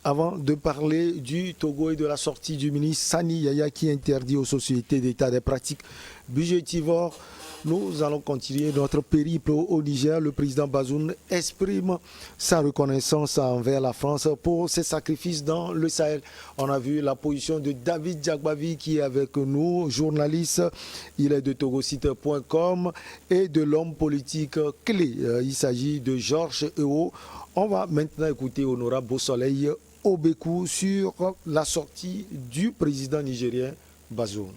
avant de parler du Togo et de la sortie du ministre Sani Yaya qui interdit aux sociétés d'État des pratiques budgétivores, nous allons continuer notre périple au Niger. Le président Bazoum exprime sa reconnaissance envers la France pour ses sacrifices dans le Sahel. On a vu la position de David Diakbavi qui est avec nous, journaliste. Il est de togosite.com et de l'homme politique clé. Il s'agit de Georges Ewo. On va maintenant écouter Honorable Beausoleil Obekou sur la sortie du président nigérien Bazoum.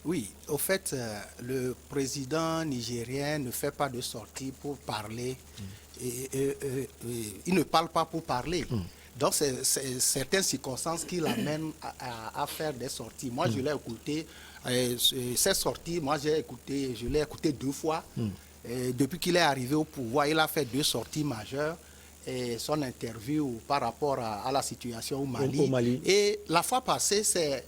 Oui, au fait, le président nigérien ne fait pas de sortie pour parler. Il ne parle pas pour parler. Donc, c'est certaines circonstances qui l'amènent à faire des sorties. Moi, je l'ai écouté. Cette sortie, moi, je l'ai écouté 2 fois. Depuis qu'il est arrivé au pouvoir, il a fait 2 sorties majeures. Et son interview par rapport à la situation au Mali. Et la fois passée, c'est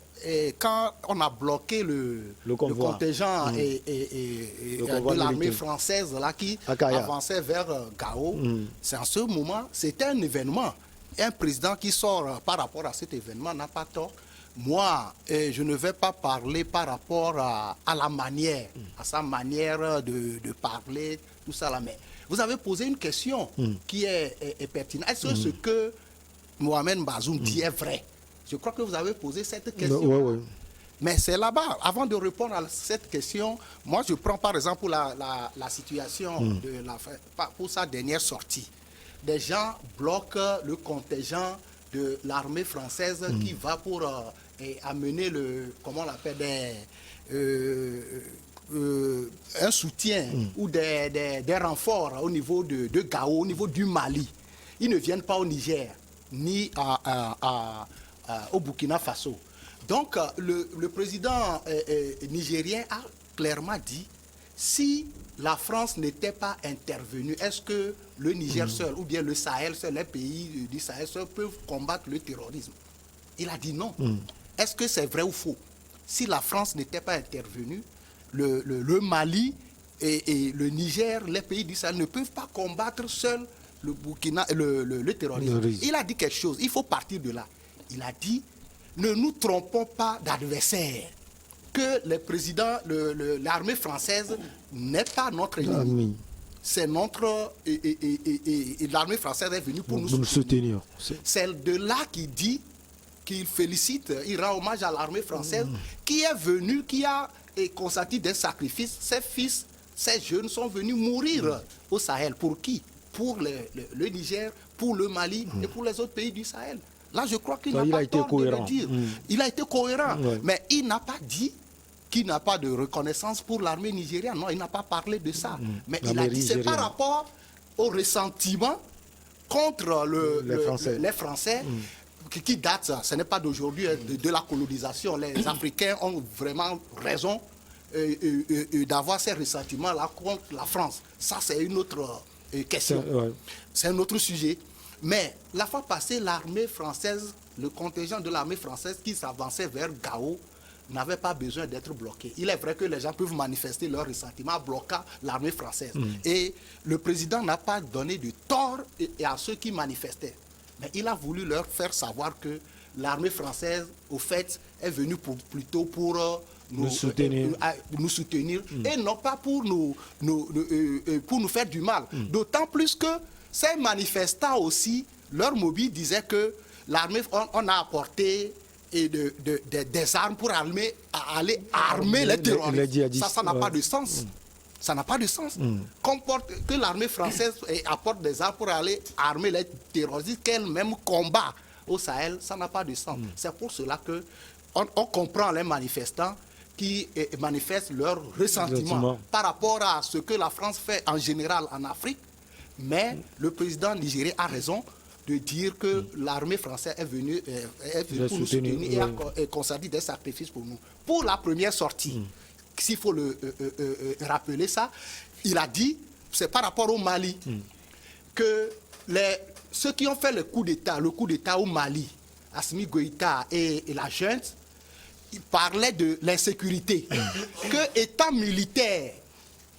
quand on a bloqué le contingent de l'armée française là, qui avançait vers Gao. C'est en ce moment, c'était un événement. Un président qui sort par rapport à cet événement n'a pas tort. Moi, je ne vais pas parler par rapport à la manière, à sa manière de parler, tout ça là. Mais vous avez posé une question qui est pertinente. Est-ce que ce que Mohamed Bazoum dit est vrai? Je crois que vous avez posé cette question. Mais c'est là-bas. Avant de répondre à cette question, moi je prends par exemple la situation pour sa dernière sortie. Des gens bloquent le contingent de l'armée française qui va pour amener comment on l'appelle, un soutien ou des renforts au niveau de Gao, au niveau du Mali. Ils ne viennent pas au Niger, ni au Burkina Faso. Donc, le président nigérien a clairement dit, si la France n'était pas intervenue, est-ce que le Niger seul, ou bien le Sahel seul, les pays du Sahel seul peuvent combattre le terrorisme? Il a dit non. Est-ce que c'est vrai ou faux? Si la France n'était pas intervenue, le Mali et le Niger, les pays du Sahel ne peuvent pas combattre seuls le terrorisme. Il a dit quelque chose, il faut partir de là. Il a dit, ne nous trompons pas d'adversaire, que les présidents, l'armée française n'est pas notre ennemi. C'est notre... Et l'armée française est venue pour nous soutenir. C'est de là qu'il dit, qu'il félicite, il rend hommage à l'armée française, qui est venue, qui a consenti des sacrifices. Ses fils, ces jeunes sont venus mourir au Sahel. Pour qui? Pour le Niger, pour le Mali et pour les autres pays du Sahel. Là, je crois qu'il n'a pas tort de le dire. Il a été cohérent. Mais il n'a pas dit qu'il n'a pas de reconnaissance pour l'armée nigérienne. Non, il n'a pas parlé de ça. Mais il a dit c'est par rapport au ressentiment contre les Français qui date, ce n'est pas d'aujourd'hui, de la colonisation. Les Africains ont vraiment raison d'avoir ces ressentiments-là contre la France. Ça, c'est une autre question. C'est un autre sujet. Mais la fois passée, l'armée française, le contingent de l'armée française qui s'avançait vers Gao n'avait pas besoin d'être bloqué. Il est vrai que les gens peuvent manifester leur ressentiment en bloquant l'armée française. Et le président n'a pas donné de tort à ceux qui manifestaient. Mais il a voulu leur faire savoir que l'armée française, au fait, est venue plutôt pour nous soutenir et non pas pour nous faire du mal. D'autant plus que ces manifestants aussi, leur mobile disait que l'armée, on a apporté des armes pour aller armer les terroristes. Ça n'a pas de sens. Ça n'a pas de sens. Que l'armée française apporte des armes pour aller armer les terroristes qu'elle-même combat au Sahel, ça n'a pas de sens. C'est pour cela qu'on comprend les manifestants qui manifestent leur ressentiment par rapport à ce que la France fait en général en Afrique. Mais le président nigérien a raison de dire que l'armée française est venue pour nous soutenir et consenti des sacrifices pour nous. Pour la première sortie, s'il faut rappeler ça, il a dit, c'est par rapport au Mali, que ceux qui ont fait le coup d'État au Mali, Assimi Goïta et la junte, ils parlaient de l'insécurité. Que étant militaire,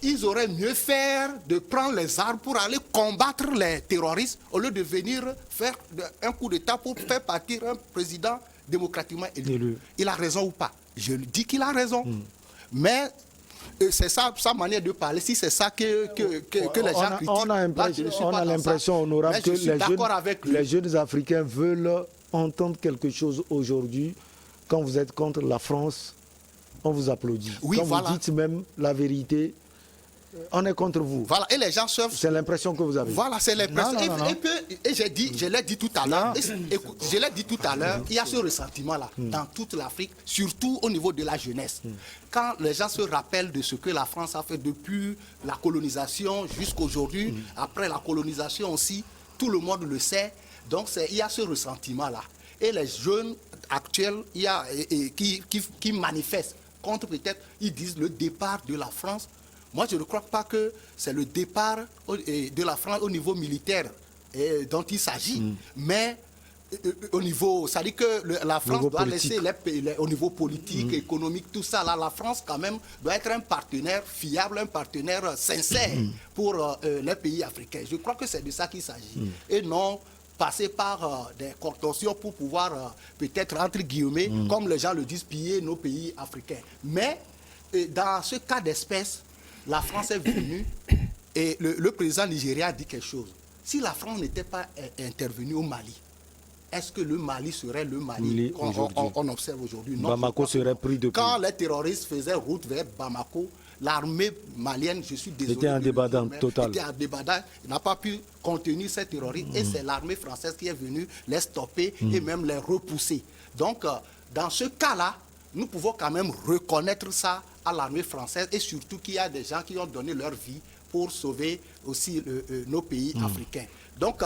ils auraient mieux faire de prendre les armes pour aller combattre les terroristes au lieu de venir faire un coup d'État pour faire partir un président démocratiquement élu. Il a raison ou pas? Je dis qu'il a raison. Mais c'est ça, sa manière de parler. Si c'est ça que les gens critiquent, on a l'impression, honorable, que les jeunes Africains veulent entendre quelque chose aujourd'hui. Quand vous êtes contre la France, on vous applaudit. Oui, quand voilà. vous dites même la vérité, on est contre vous. Voilà, et les gens savent. C'est l'impression que vous avez. Voilà, c'est l'impression. Et je l'ai dit tout à l'heure. Je l'ai dit tout à l'heure. Il y a ce ressentiment-là dans toute l'Afrique, surtout au niveau de la jeunesse. Quand les gens se rappellent de ce que la France a fait depuis la colonisation jusqu'à aujourd'hui, après la colonisation aussi, tout le monde le sait. Donc il y a ce ressentiment-là. Et les jeunes actuels qui manifestent contre peut-être, ils disent le départ de la France. Moi, je ne crois pas que c'est le départ de la France au niveau militaire dont il s'agit, mais au niveau, ça dit que la France doit laisser au niveau politique, économique, tout ça. Là, la France, quand même, doit être un partenaire fiable, un partenaire sincère pour les pays africains. Je crois que c'est de ça qu'il s'agit. Et non passer par des contorsions pour pouvoir, peut-être, entre guillemets, comme les gens le disent, piller nos pays africains. Mais dans ce cas d'espèce, la France est venue et le président nigérien a dit quelque chose. Si la France n'était pas intervenue au Mali, est-ce que le Mali serait le Mali qu'on observe aujourd'hui? Non. Bamako serait pris de Quand les terroristes faisaient route vers Bamako, l'armée malienne, je suis désolé, était en débandade totale. Était en débandade, n'a pas pu contenir ces terroristes. Et c'est l'armée française qui est venue les stopper et même les repousser. Donc, dans ce cas-là, nous pouvons quand même reconnaître ça à l'armée française et surtout qu'il y a des gens qui ont donné leur vie pour sauver aussi nos pays africains. Donc,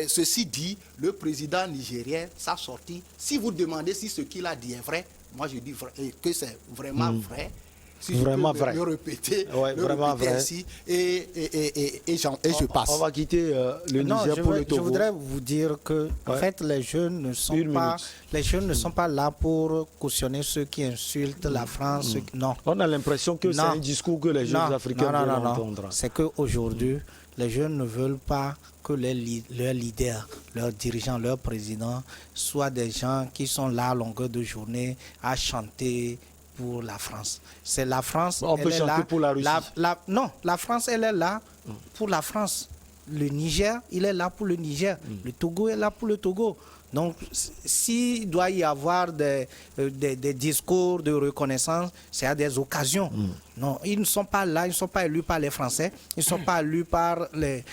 ceci dit, le président nigérien, sa sortie, si vous demandez si ce qu'il a dit est vrai, moi je dis que c'est vraiment vrai. Si vraiment je peux vrai. le répéter, vraiment vrai. ainsi, et je passe. On va quitter le Niger pour le Togo. Je voudrais vous dire que en fait, les jeunes ne sont pas là pour cautionner ceux qui insultent la France. Non. On a l'impression que c'est un discours que les jeunes Africains veulent entendre. C'est qu'aujourd'hui, les jeunes ne veulent pas que leurs leaders, leurs dirigeants, leurs présidents soient des gens qui sont là à longueur de journée à chanter pour la France. C'est la France. On peut chanter pour la Russie. Non, la France, elle est là pour la France. Le Niger, il est là pour le Niger. Le Togo est là pour le Togo. Donc, s'il doit y avoir des discours de reconnaissance, c'est à des occasions. Non, ils ne sont pas là, ils ne sont pas élus par les Français, ils ne sont pas élus par les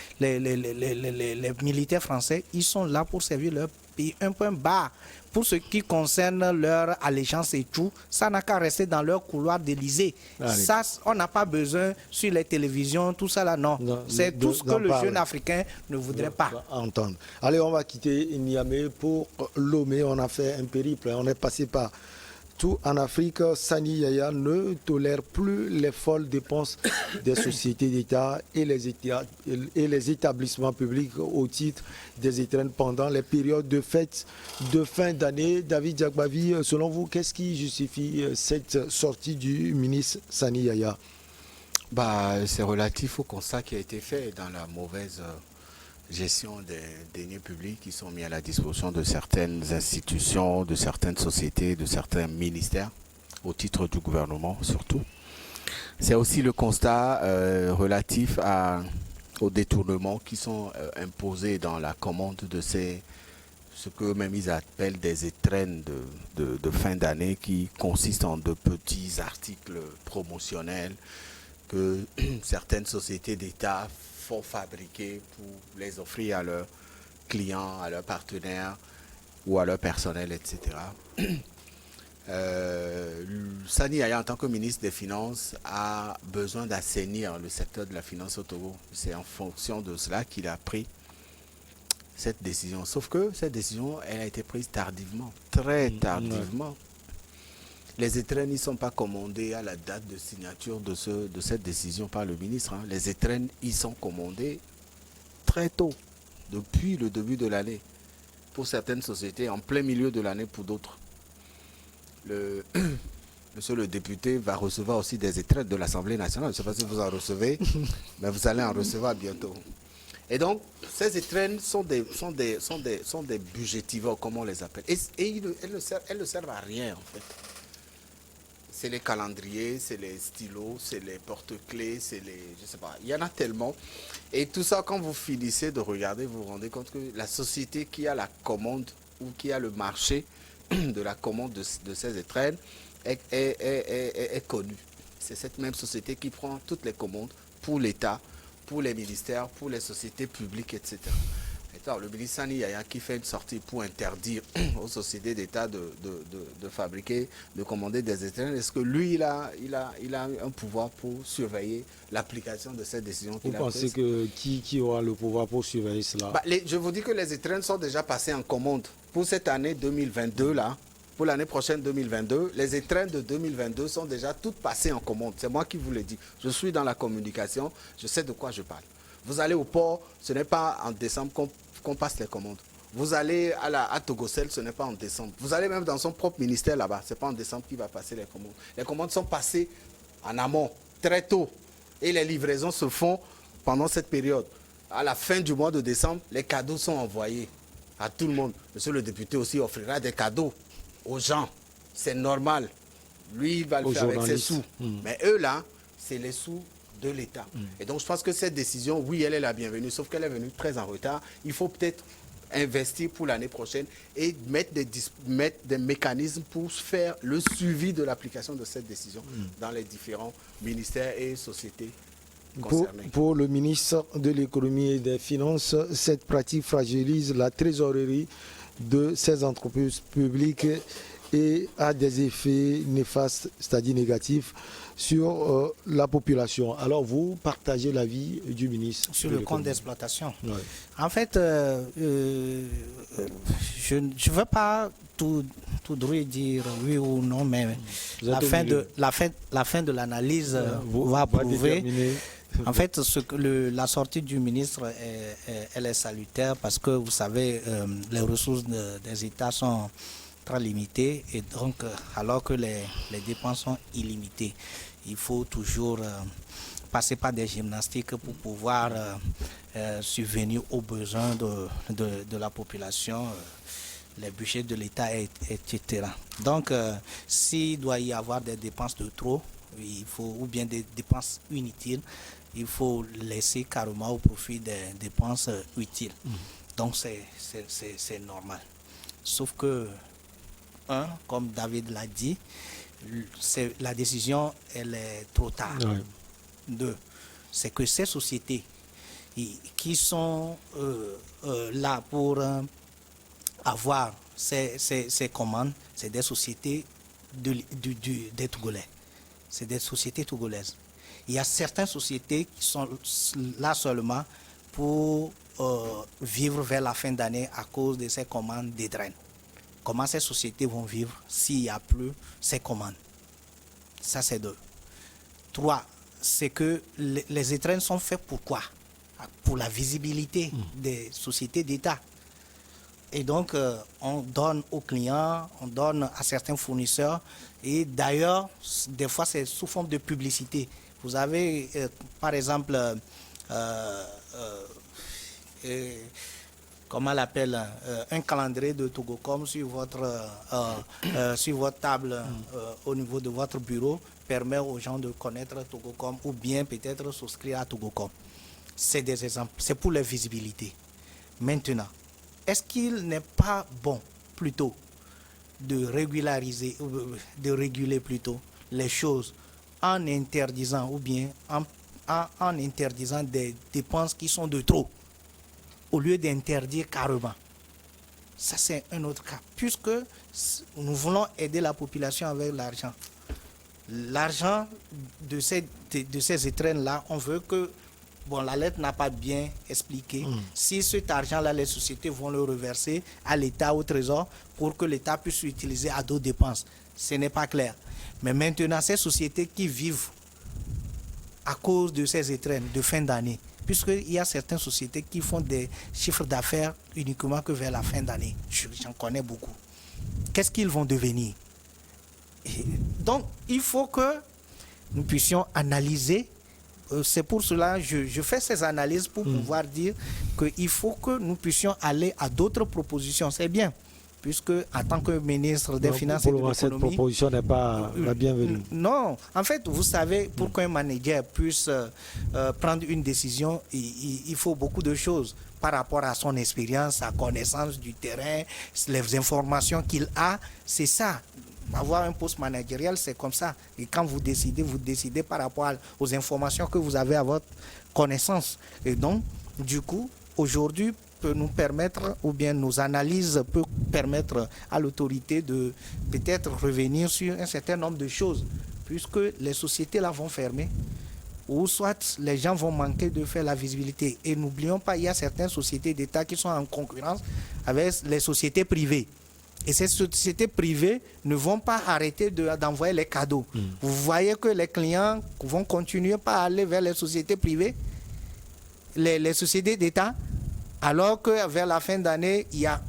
militaires français. Ils sont là pour servir leur pays. Un point bas. Pour ce qui concerne leur allégeance et tout, ça n'a qu'à rester dans leur couloir d'Élysée. Ça, on n'a pas besoin sur les télévisions, tout ça là, non. C'est tout ce que le jeune Africain ne voudrait pas entendre. Allez, on va quitter Niamey pour Lomé. On a fait un périple, on est passé par tout en Afrique. Sani Yaya ne tolère plus les folles dépenses des sociétés d'État et les établissements publics au titre des étrennes pendant les périodes de fêtes de fin d'année. David Diakbavi, selon vous, qu'est-ce qui justifie cette sortie du ministre Sani Yaya? C'est relatif au constat qui a été fait dans la mauvaise gestion des deniers publics qui sont mis à la disposition de certaines institutions, de certaines sociétés, de certains ministères, au titre du gouvernement surtout. C'est aussi le constat relatif aux détournements qui sont imposés dans la commande de ce qu'eux-mêmes ils appellent des étrennes de fin d'année, qui consistent en de petits articles promotionnels que certaines sociétés d'État font fabriquer pour les offrir à leurs clients, à leurs partenaires ou à leur personnel, etc. Sani Yaya, en tant que ministre des Finances, a besoin d'assainir le secteur de la finance au Togo. C'est en fonction de cela qu'il a pris cette décision. Sauf que cette décision, elle a été prise tardivement, très tardivement. Les étrennes ne sont pas commandés à la date de signature de cette décision par le ministre. Les étrennes, ils sont commandés très tôt, depuis le début de l'année. Pour certaines sociétés, en plein milieu de l'année pour d'autres. monsieur le député va recevoir aussi des étreintes de l'Assemblée nationale. Je ne sais pas si vous en recevez, mais vous allez en recevoir bientôt. Et donc, ces étrennes sont des budgétivores, comme on les appelle. Et elles ne servent à rien, en fait. C'est les calendriers, c'est les stylos, c'est les porte-clés, c'est les... Je sais pas, il y en a tellement. Et tout ça, quand vous finissez de regarder, vous vous rendez compte que la société qui a la commande ou qui a le marché de la commande de ces étrennes est connue. C'est cette même société qui prend toutes les commandes pour l'État, pour les ministères, pour les sociétés publiques, etc. Et alors, le ministre Sani Yaya qui fait une sortie pour interdire aux sociétés d'État de fabriquer, de commander des étrennes, est-ce que lui, il a un pouvoir pour surveiller l'application de cette décision qu'il a prise? Vous pensez que qui aura le pouvoir pour surveiller cela? Je vous dis que les étrennes sont déjà passées en commande. Pour cette année 2022, là, pour l'année prochaine 2022, les étrennes de 2022 sont déjà toutes passées en commande. C'est moi qui vous le dis. Je suis dans la communication, je sais de quoi je parle. Vous allez au port, ce n'est pas en décembre qu'on passe les commandes. Vous allez à Togocel, ce n'est pas en décembre. Vous allez même dans son propre ministère là-bas, ce n'est pas en décembre qu'il va passer les commandes. Les commandes sont passées en amont, très tôt. Et les livraisons se font pendant cette période. À la fin du mois de décembre, les cadeaux sont envoyés à tout le monde. Monsieur le député aussi offrira des cadeaux aux gens. C'est normal. Lui, il va le faire avec ses sous. Mais eux, là, c'est les sous de l'État. Et donc, je pense que cette décision, oui, elle est la bienvenue, sauf qu'elle est venue très en retard. Il faut peut-être investir pour l'année prochaine et mettre des mécanismes pour faire le suivi de l'application de cette décision dans les différents ministères et sociétés concernées. Pour le ministre de l'économie et des finances, cette pratique fragilise la trésorerie de ces entreprises publiques et a des effets néfastes, c'est-à-dire négatifs, sur la population. Alors vous partagez l'avis du ministre sur le compte d'exploitation. Oui. En fait, je ne veux pas tout droit dire oui ou non, mais la fin de l'analyse va prouver. En fait, la sortie du ministre, elle est salutaire parce que vous savez, les ressources des États sont très limitées et donc alors que les dépenses sont illimitées, il faut toujours passer par des gymnastiques pour pouvoir subvenir aux besoins de la population, les budgets de l'État, etc. Donc, s'il doit y avoir des dépenses de trop, ou bien des dépenses inutiles, il faut laisser carrément au profit des dépenses utiles. Donc, c'est normal. Sauf que, comme David l'a dit, la décision, elle est trop tard. Oui. 2, c'est que ces sociétés qui sont là pour avoir ces commandes, c'est des sociétés des Togolais. C'est des sociétés togolaises. Il y a certaines sociétés qui sont là seulement pour vivre vers la fin d'année à cause de ces commandes d'étrennes. Comment ces sociétés vont vivre s'il n'y a plus ces commandes? Ça, c'est 2. 3, c'est que les étrennes sont faites pour quoi? Pour la visibilité des sociétés d'État. Et donc, on donne aux clients, on donne à certains fournisseurs. Et d'ailleurs, des fois, c'est sous forme de publicité. Vous avez, par exemple, comment on l'appelle, un calendrier de Togocom sur votre table au niveau de votre bureau permet aux gens de connaître Togocom ou bien peut-être souscrire à Togocom. C'est des exemples, c'est pour la visibilité. Maintenant, est-ce qu'il n'est pas bon plutôt de réguler plutôt les choses en interdisant ou bien en interdisant des dépenses qui sont de trop au lieu d'interdire carrément? Ça, c'est un autre cas, puisque nous voulons aider la population avec l'argent. L'argent de ces étrennes-là, on veut que, la lettre n'a pas bien expliqué. Si cet argent-là, les sociétés vont le reverser à l'État, au Trésor, pour que l'État puisse l'utiliser à d'autres dépenses. Ce n'est pas clair. Mais maintenant, ces sociétés qui vivent à cause de ces étrennes de fin d'année, puisqu'il y a certaines sociétés qui font des chiffres d'affaires uniquement que vers la fin d'année. J'en connais beaucoup. Qu'est-ce qu'ils vont devenir? Donc, il faut que nous puissions analyser. C'est pour cela que je fais ces analyses pour pouvoir dire qu'il faut que nous puissions aller à d'autres propositions. C'est bien, puisque en tant que ministre des Finances et de l'économie, cette proposition n'est pas la bienvenue. Non, en fait, vous savez, pour qu'un manager puisse prendre une décision, il faut beaucoup de choses par rapport à son expérience, sa connaissance du terrain, les informations qu'il a. C'est ça. Avoir un poste managérial, c'est comme ça. Et quand vous décidez par rapport aux informations que vous avez à votre connaissance. Et donc, du coup, aujourd'hui, peut nous permettre, ou bien nos analyses peuvent permettre à l'autorité de peut-être revenir sur un certain nombre de choses, puisque les sociétés là vont fermer, ou soit les gens vont manquer de faire la visibilité. Et n'oublions pas, il y a certaines sociétés d'État qui sont en concurrence avec les sociétés privées. Et ces sociétés privées ne vont pas arrêter d'envoyer les cadeaux. Vous voyez que les clients vont continuer par aller vers les sociétés privées, les sociétés d'État, alors que vers la fin d'année, il y a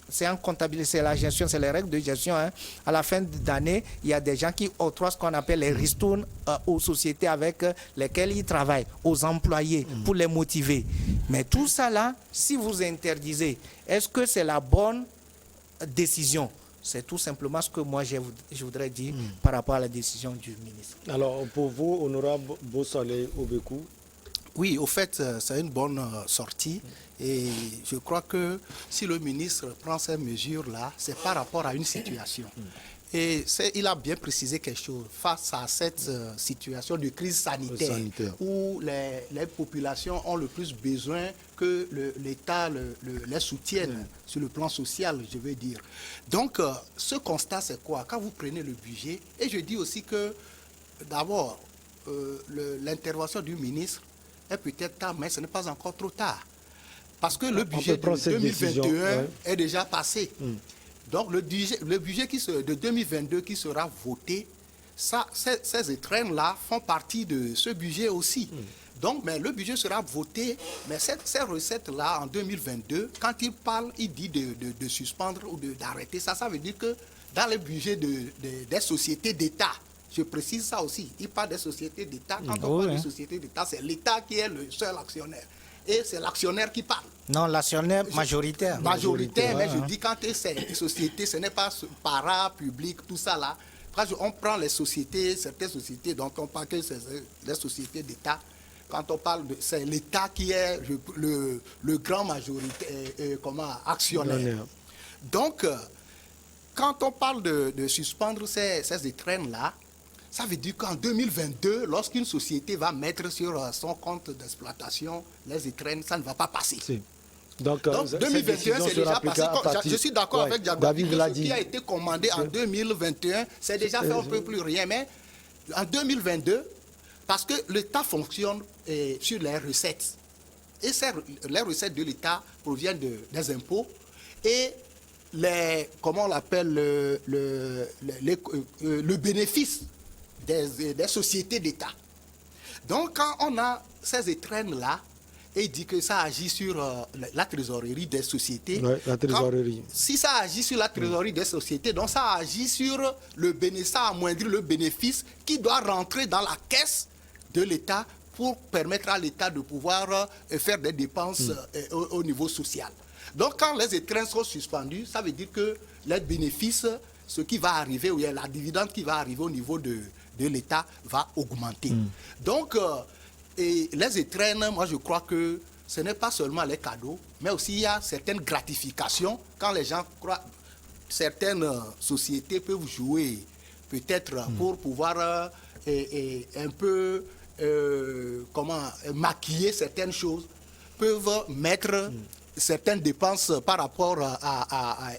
c'est en comptabilité, c'est la gestion, c'est les règles de gestion. Hein. À la fin d'année, il y a des gens qui octroient ce qu'on appelle les ristournes aux sociétés avec lesquelles ils travaillent, aux employés, pour les motiver. Mais tout ça là, si vous interdisez, est-ce que c'est la bonne décision? C'est tout simplement ce que moi je voudrais dire par rapport à la décision du ministre. Alors pour vous, honorable Bossale Obekou? Oui, au fait, c'est une bonne sortie et je crois que si le ministre prend ces mesures-là, c'est par rapport à une situation. Et il a bien précisé quelque chose face à cette situation de crise sanitaire. Où les populations ont le plus besoin que l'État les soutienne sur le plan social, je veux dire. Donc, ce constat, c'est quoi? Quand vous prenez le budget, et je dis aussi que, d'abord, l'intervention du ministre est peut-être tard, mais ce n'est pas encore trop tard. Parce que le budget de 2021 est déjà passé. Donc, le budget de 2022 qui sera voté, ces étrennes-là font partie de ce budget aussi. Donc, mais le budget sera voté, mais ces recettes-là, en 2022, quand il dit de suspendre ou d'arrêter, ça veut dire que dans le budget des sociétés d'État, je précise ça aussi, il parle des sociétés d'État. Quand on parle des sociétés d'État, c'est l'État qui est le seul actionnaire. Et c'est l'actionnaire qui parle. Non, l'actionnaire majoritaire. Majoritaire, mais je dis quand c'est une société, ce n'est pas para-public, tout ça là. Quand on prend les sociétés, certaines sociétés, donc on parle que c'est les sociétés d'État. Quand on parle de... C'est l'État qui est le grand actionnaire. Donc, quand on parle de suspendre ces étrennes-là, ça veut dire qu'en 2022, lorsqu'une société va mettre sur son compte d'exploitation les étrennes, ça ne va pas passer. Si. Donc 2021, c'est déjà passé. Je suis d'accord avec David, ce qui a été commandé en 2021, c'est déjà fait, on ne peut plus rien. Mais en 2022, parce que l'État fonctionne sur les recettes. Et les recettes de l'État proviennent des impôts et comment on l'appelle, le bénéfice des sociétés d'État. Donc, quand on a ces étrennes-là, et il dit que ça agit sur la trésorerie des sociétés. Ouais, la trésorerie. Si ça agit sur la trésorerie des sociétés, donc ça agit sur le bénéfice, ça amoindrit le bénéfice qui doit rentrer dans la caisse de l'État pour permettre à l'État de pouvoir faire des dépenses au niveau social. Donc, quand les étrennes sont suspendues, ça veut dire que les bénéfices, ce qui va arriver, ou la dividende qui va arriver au niveau de l'État va augmenter. Donc, et les étrennes, moi je crois que ce n'est pas seulement les cadeaux, mais aussi il y a certaines gratifications. Quand les gens croient, certaines sociétés peuvent jouer peut-être pour pouvoir un peu maquiller certaines choses, peuvent mettre certaines dépenses par rapport à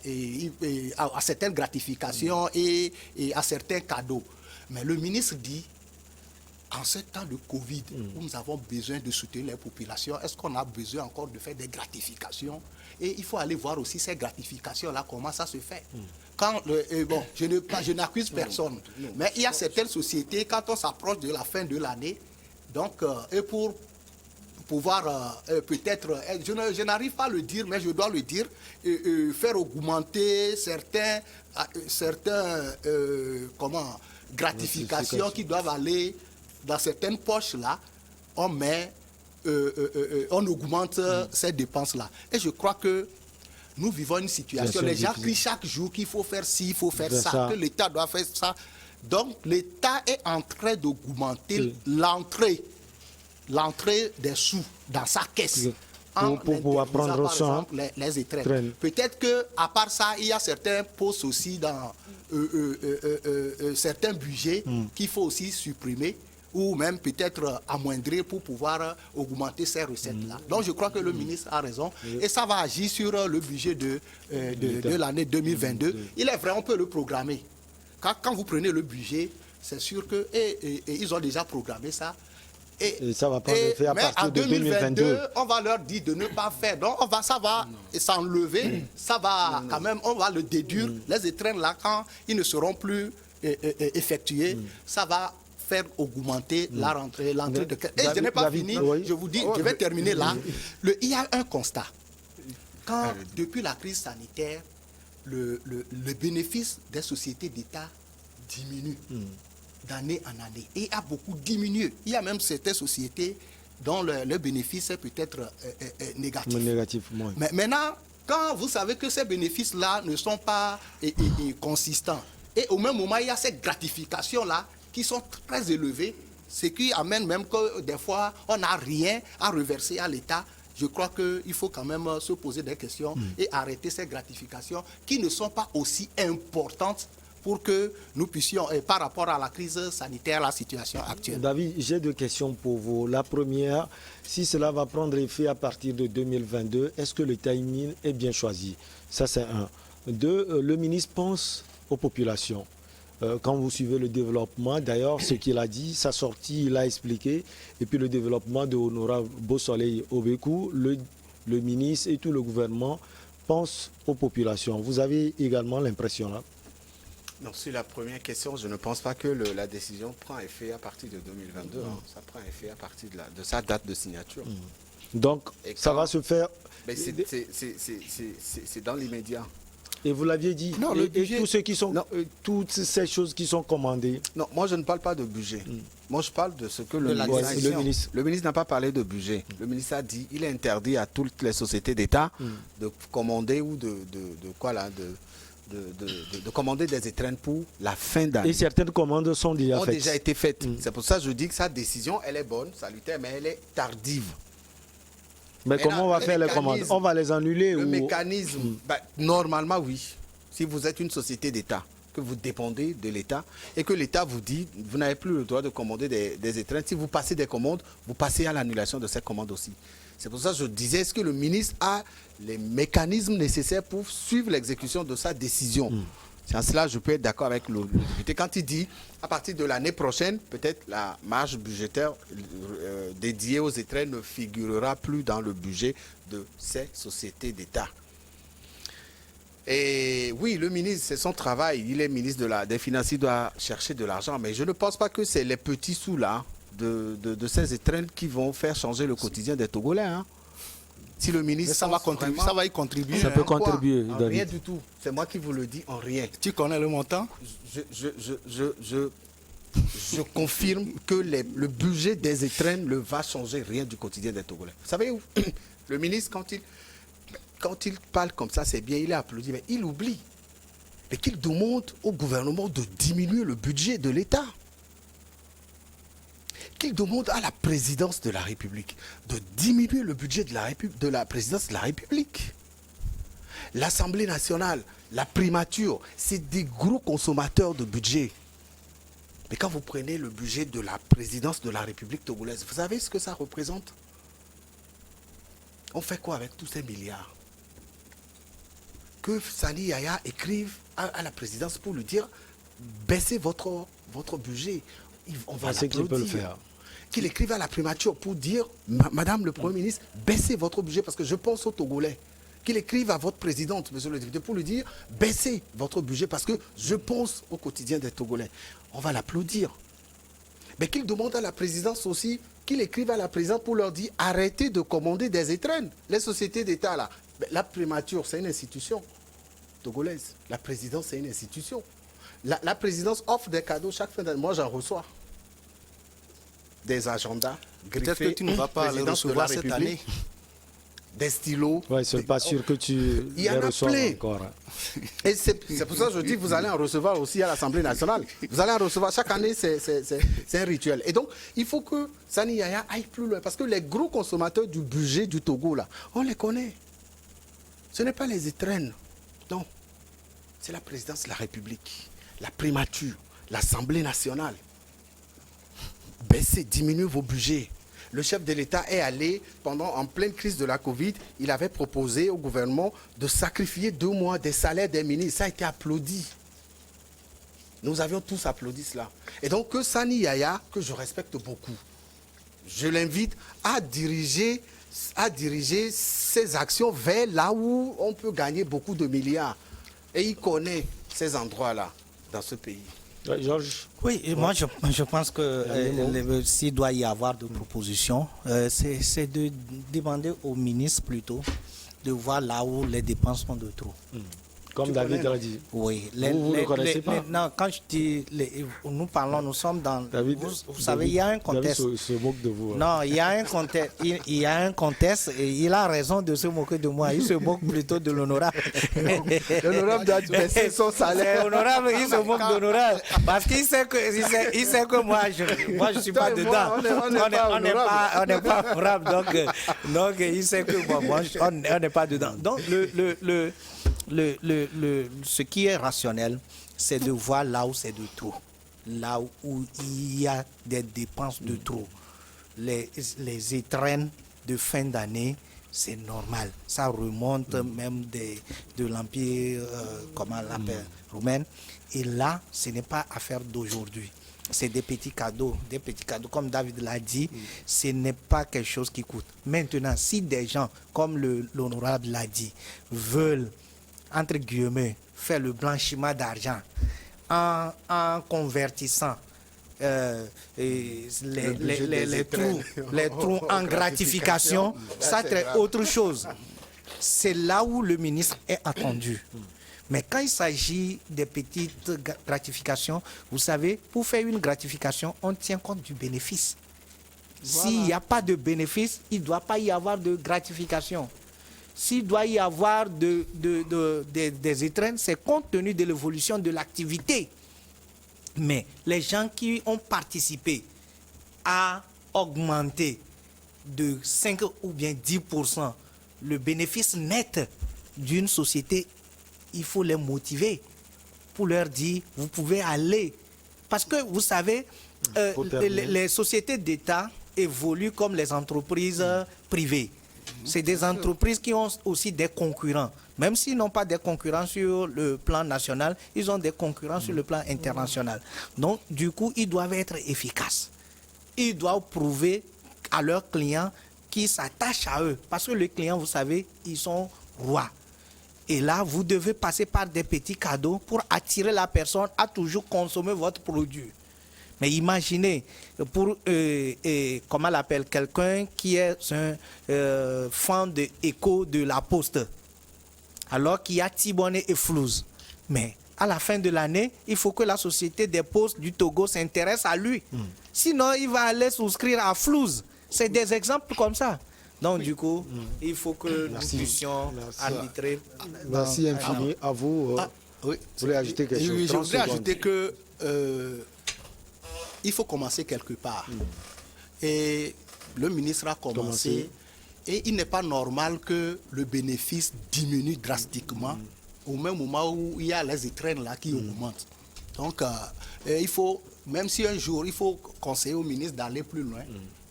certaines gratifications et à certains cadeaux. Mais le ministre dit, en ce temps de Covid, où nous avons besoin de soutenir les populations, est-ce qu'on a besoin encore de faire des gratifications? Et il faut aller voir aussi ces gratifications-là, comment ça se fait. Quand je n'accuse personne, mais il y a certaines sociétés, quand on s'approche de la fin de l'année, donc, et pour pouvoir peut-être, je n'arrive pas à le dire, mais je dois le dire, faire augmenter certains gratifications qui doivent aller dans certaines poches là, on augmente ces dépenses-là. Et je crois que nous vivons une situation, les gens crient chaque jour qu'il faut faire ci, il faut faire ça, que l'État doit faire ça. Donc l'État est en train d'augmenter l'entrée des sous dans sa caisse. Pour pouvoir prendre par soin exemple, les étrennes. Peut-être qu'à part ça, il y a certains postes aussi dans certains budgets qu'il faut aussi supprimer ou même peut-être amoindrir pour pouvoir augmenter ces recettes-là. Donc je crois que le ministre a raison et ça va agir sur le budget de l'année 2022. Il est vrai, on peut le programmer. Quand vous prenez le budget, c'est sûr que ils ont déjà programmé ça. Et ça va prendre effet à partir de 2022. On va leur dire de ne pas faire. Donc ça va s'enlever, ça va quand même, on va le déduire. Les étrennes là, quand ils ne seront plus effectués, ça va faire augmenter l'entrée de caisse. Et je n'ai pas fini, je vous dis, je vais terminer là. Il y a un constat. Quand, depuis la crise sanitaire, le bénéfice des sociétés d'État diminue d'année en année. Et a beaucoup diminué. Il y a même certaines sociétés dont le bénéfice est peut-être négatif. Mais maintenant, quand vous savez que ces bénéfices-là ne sont pas consistants, et au même moment, il y a ces gratifications-là qui sont très élevées, ce qui amène même que des fois, on n'a rien à reverser à l'État. Je crois qu'il faut quand même se poser des questions et arrêter ces gratifications qui ne sont pas aussi importantes pour que nous puissions, par rapport à la crise sanitaire, la situation actuelle. David, j'ai deux questions pour vous. La première, si cela va prendre effet à partir de 2022, est-ce que le timing est bien choisi? Ça, c'est un. Deux, le ministre pense aux populations. Quand vous suivez le développement, d'ailleurs, ce qu'il a dit, sa sortie, il a expliqué, et puis le développement de Honorable Beausoleil Obekou, le ministre et tout le gouvernement pensent aux populations. Vous avez également l'impression là? Non, sur la première question, je ne pense pas que la décision prend effet à partir de 2022. Ça prend effet à partir de sa date de signature. Donc, ça va se faire... Mais c'est dans l'immédiat. Et vous l'aviez dit, non, le budget... toutes ces choses qui sont commandées. Non, moi je ne parle pas de budget. Moi je parle de ce que le ministre... Le ministre n'a pas parlé de budget. Le ministre a dit il est interdit à toutes les sociétés d'État de commander ou de commander des étrennes pour la fin d'année. Et certaines commandes sont déjà été faites. C'est pour ça que je dis que sa décision, elle est bonne, salutaire, mais elle est tardive. Mais comment on va faire les commandes? On va les annuler? Le mécanisme, normalement oui. Si vous êtes une société d'État, que vous dépendez de l'État, et que l'État vous dit, vous n'avez plus le droit de commander des étrennes, si vous passez des commandes, vous passez à l'annulation de ces commandes aussi. C'est pour ça que je disais, est-ce que le ministre a les mécanismes nécessaires pour suivre l'exécution de sa décision? C'est en cela que je peux être d'accord avec le député. Quand il dit, à partir de l'année prochaine, peut-être la marge budgétaire dédiée aux étrennes ne figurera plus dans le budget de ces sociétés d'État. Et oui, le ministre, c'est son travail. Il est ministre des Finances, il doit chercher de l'argent. Mais je ne pense pas que c'est les petits sous-là de ces étrennes qui vont faire changer le quotidien des Togolais. Si le ministre... ça va y contribuer. Ça peut contribuer, David. Rien du tout. C'est moi qui vous le dis, en rien. Tu connais le montant? Je confirme que le budget des étrennes ne va changer rien du quotidien des Togolais. Vous savez où le ministre, quand il parle comme ça, c'est bien, il est applaudi, mais il oublie. Et qu'il demande au gouvernement de diminuer le budget de l'État. Qu'il demande à la présidence de la République de diminuer le budget de la présidence de la République. L'Assemblée nationale, la primature, c'est des gros consommateurs de budget. Mais quand vous prenez le budget de la présidence de la République togolaise, vous savez ce que ça représente? On fait quoi avec tous ces milliards? Que Sani Yaya écrive à la présidence pour lui dire baissez votre budget. On va l'applaudir. Qu'il écrive à la primature pour dire Madame le Premier ministre, baissez votre budget parce que je pense aux Togolais. Qu'il écrive à votre présidente, monsieur le député, pour lui dire baissez votre budget parce que je pense au quotidien des Togolais. On va l'applaudir. mais qu'il demande à la présidence aussi, qu'il écrive à la présidence pour leur dire arrêtez de commander des étrennes. Les sociétés d'État, là, la primature, c'est une institution togolaise. La présidence, c'est une institution. La présidence offre des cadeaux chaque fin d'année. Moi, j'en reçois. Des agendas griffés. Peut-être que tu ne vas pas les Présidence de recevoir la cette République, année. des stylos. Ouais, c'est pas sûr que tu Il y en les a reçoives plein. encore. Et c'est pour ça que je dis que vous allez en recevoir aussi à l'Assemblée nationale. Vous allez en recevoir chaque année, c'est un rituel. Et donc, il faut que Sani Yaya aille plus loin. Parce que les gros consommateurs du budget du Togo, là, on les connaît. Ce n'est pas les étrennes. Non. C'est la présidence de la République, la primature, l'Assemblée nationale. Baissez, diminuez vos budgets. Le chef de l'État est allé, en pleine crise de la Covid, il avait proposé au gouvernement de sacrifier 2 mois des salaires des ministres. Ça a été applaudi. Nous avions tous applaudi cela. Et donc que Sani Yaya, que je respecte beaucoup, je l'invite à diriger ses actions vers là où on peut gagner beaucoup de milliards. Et il connaît ces endroits-là dans ce pays. Ouais, Georges. Oui, et moi je pense que s'il doit y avoir de propositions, c'est de demander au ministre plutôt de voir là où les dépenses sont de trop. Comme Tu David connais, l'a dit. Oui. Vous ne connaissez pas. Non, quand je dis, nous parlons, nous sommes dans... David, vous savez, il y a un contexte. David se moque de vous. Hein. Non, il y a un contexte. Il y a un contexte et il a raison de se moquer de moi. Il se moque plutôt de l'honorable. L'honorable doit baisser son salaire. C'est honorable, il se moque d'honorable. Parce qu'il sait que moi, je ne suis pas dedans. On n'est pas honorable. Donc, il sait que moi, on n'est pas dedans. Donc, ce qui est rationnel, c'est de voir là où c'est de trop. Là où il y a des dépenses de trop. Les étrennes de fin d'année, c'est normal. Ça remonte même de l'Empire, comment on l'appelle, romain. Et là, ce n'est pas affaire d'aujourd'hui. C'est des petits cadeaux. Des petits cadeaux, comme David l'a dit, ce n'est pas quelque chose qui coûte. Maintenant, si des gens, comme l'honorable l'a dit, veulent, entre guillemets, faire le blanchiment d'argent en convertissant les trous en gratification, ça c'est autre chose. C'est là où le ministre est attendu. Mais quand il s'agit des petites gratifications, vous savez, pour faire une gratification, on tient compte du bénéfice. Voilà. S'il n'y a pas de bénéfice, il ne doit pas y avoir de gratification. S'il doit y avoir des étrennes, c'est compte tenu de l'évolution de l'activité. Mais les gens qui ont participé à augmenter de 5 ou bien 10% le bénéfice net d'une société, il faut les motiver pour leur dire, vous pouvez aller. Parce que vous savez, les sociétés d'État évoluent comme les entreprises privées. C'est des entreprises qui ont aussi des concurrents. Même s'ils n'ont pas des concurrents sur le plan national, ils ont des concurrents sur le plan international. Donc, du coup, ils doivent être efficaces. Ils doivent prouver à leurs clients qu'ils s'attachent à eux. Parce que les clients, vous savez, ils sont rois. Et là, vous devez passer par des petits cadeaux pour attirer la personne à toujours consommer votre produit. Mais imaginez, pour, comment on l'appelle, quelqu'un qui est un fan de écho de la Poste, alors qu'il y a Tibonnet et Flouze. Mais à la fin de l'année, il faut que la société des postes du Togo s'intéresse à lui. Sinon, il va aller souscrire à Flouze. C'est des exemples comme ça. Donc, du coup, il faut que nous puissions arbitrer. Merci infiniment à vous. Oui. Vous voulez ajouter quelque chose? Je voudrais ajouter que il faut commencer quelque part. Et le ministre a commencé. Et il n'est pas normal que le bénéfice diminue drastiquement au même moment où il y a les étrennes là qui augmentent. Donc, il faut, même si un jour, il faut conseiller au ministre d'aller plus loin,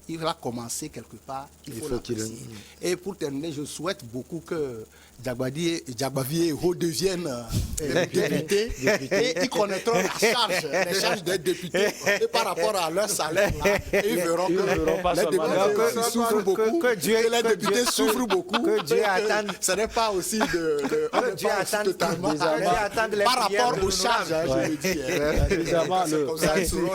il va commencer quelque part, il faut l'apprécier. Et pour terminer, je souhaite beaucoup que Diabavier redeviennent députés et ils connaîtront les charges des députés et par rapport à leur salaire. Ils verront que les députés souffrent beaucoup, que les députés souffrent beaucoup. Que Dieu attende. Ce n'est pas aussi Dieu attende totalement les par prières rapport de aux charges, je le dis. Évidemment,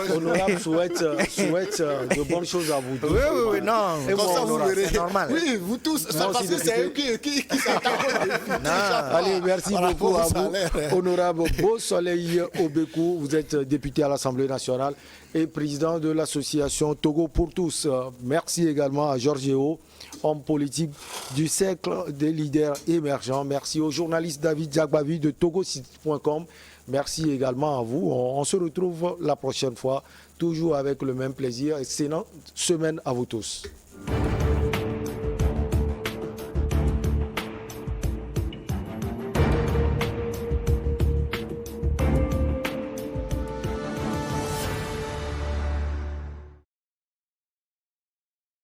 l'honorable souhaite de bonnes choses à vous tous. Oui, non. Et Comme moi, ça, vous honorable. verrez. C'est normal. Oui, vous tous, ça, parce aussi, que c'est eux qui s'attaquent. Allez, merci beaucoup à vous. Salaire. Honorable Beau Soleil Obekou, vous êtes député à l'Assemblée nationale et président de l'association Togo pour tous. Merci également à Georgéo, homme politique du cercle des leaders émergents. Merci au journaliste David Diagbavi de togosite.com. Merci également à vous. On se retrouve la prochaine fois, toujours avec le même plaisir. Excellente semaine à vous tous.